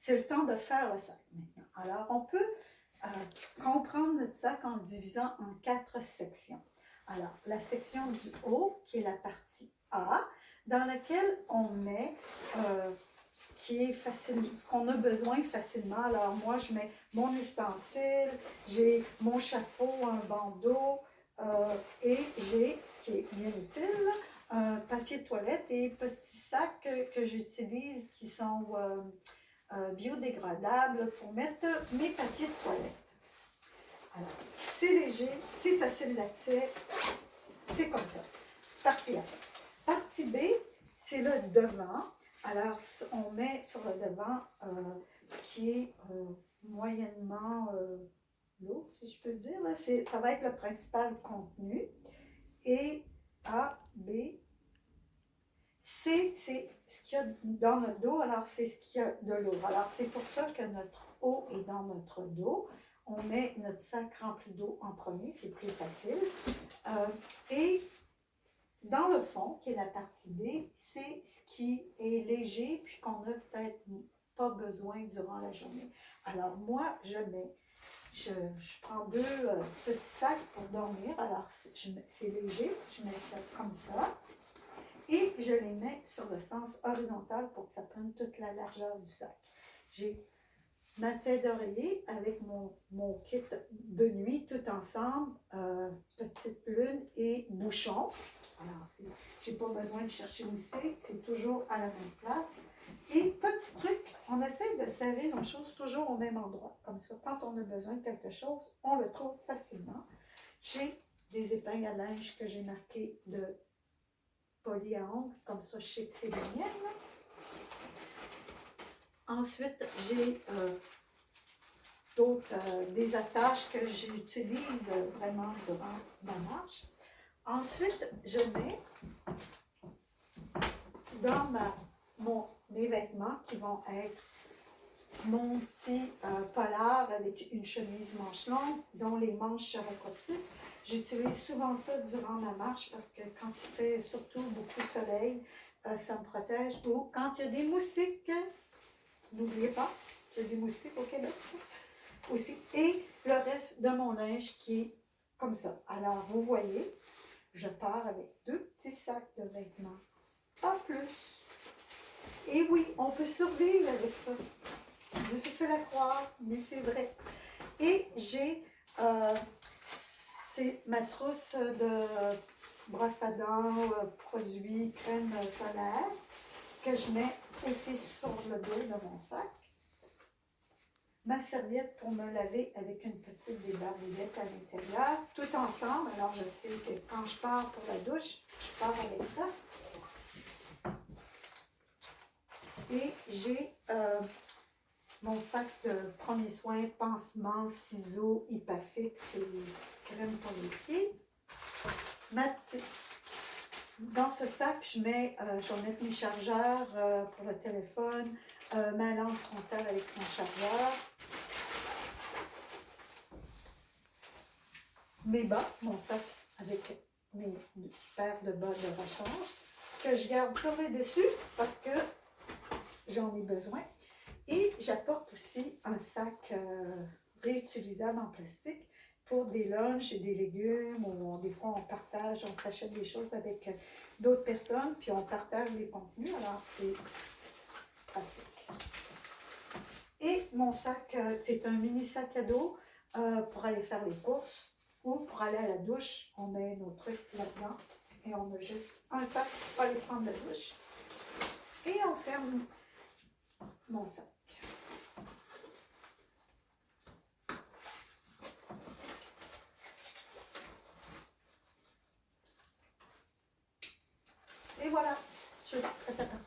c'est le temps de faire le sac maintenant. Alors, on peut comprendre notre sac en le divisant en 4 sections. Alors, la section du haut, qui est la partie A, dans laquelle on met ce qui est facile, ce qu'on a besoin facilement. Alors, moi, je mets mon ustensile, j'ai mon chapeau, un bandeau, et j'ai, ce qui est bien utile, un papier de toilette et petits sacs que j'utilise qui sont biodégradables pour mettre mes papiers de toilette. Alors, c'est léger, c'est facile d'accès, c'est comme ça. Partie A. Partie B, c'est le devant. Alors, on met sur le devant ce qui est moyennement lourd, si je peux dire. Là, ça va être le principal contenu. Et A, B, C, c'est ce qu'il y a dans notre dos. Alors, c'est ce qu'il y a de lourd. Alors, c'est pour ça que notre haut est dans notre dos. On met notre sac rempli d'eau en premier, c'est plus facile. Et dans le fond, qui est la partie D, c'est ce qui est léger puis qu'on n'a peut-être pas besoin durant la journée. Alors moi, je prends 2 petits sacs pour dormir. Alors c'est léger, je mets ça comme ça. Et je les mets sur le sens horizontal pour que ça prenne toute la largeur du sac. J'ai ma tête d'oreiller avec mon kit de nuit tout ensemble, petite lune et bouchon. Alors, je n'ai pas besoin de chercher où c'est toujours à la même place. Et petit truc, on essaie de serrer nos choses toujours au même endroit. Comme ça, quand on a besoin de quelque chose, on le trouve facilement. J'ai des épingles à linge que j'ai marquées de poly à ongles, comme ça je sais que c'est les miennes. Ensuite, j'ai des attaches que j'utilise vraiment durant ma marche. Ensuite, je mets dans mes vêtements qui vont être mon petit polar avec une chemise manche longue dont les manches se raccourcissent. J'utilise souvent ça durant ma marche parce que quand il fait surtout beaucoup de soleil, ça me protège. Ou quand il y a des moustiques, n'oubliez pas qu'il y a des moustiques au Québec aussi. Et le reste de mon linge qui est comme ça. Alors, vous voyez, je pars avec 2 petits sacs de vêtements, pas plus. Et oui, on peut survivre avec ça. Difficile à croire, mais c'est vrai. Et j'ai, c'est ma trousse de brosse à dents, produits, crème solaire, que je mets aussi sur le dos de mon sac. Ma serviette pour me laver avec une petite débarbouillette à l'intérieur, tout ensemble. Alors, je sais que quand je pars pour la douche, je pars avec ça. Et j'ai mon sac de premiers soins, pansements, ciseaux, Hypafix et crème pour les pieds. Dans ce sac, je vais mettre mes chargeurs pour le téléphone, ma lampe frontale avec son chargeur, mes bas, mon sac avec mes paires de bas de rechange que je garde sur le dessus parce que j'en ai besoin. Et j'apporte aussi un sac réutilisable en plastique pour des lunchs et des légumes, ou des fois on partage, on s'achète des choses avec d'autres personnes, puis on partage les contenus, alors c'est pratique. Et mon sac, c'est un mini sac à dos pour aller faire les courses, ou pour aller à la douche, on met nos trucs là-dedans, et on a juste un sac pour aller prendre la douche. Et on ferme mon sac. Et voilà, je suis prête à partir.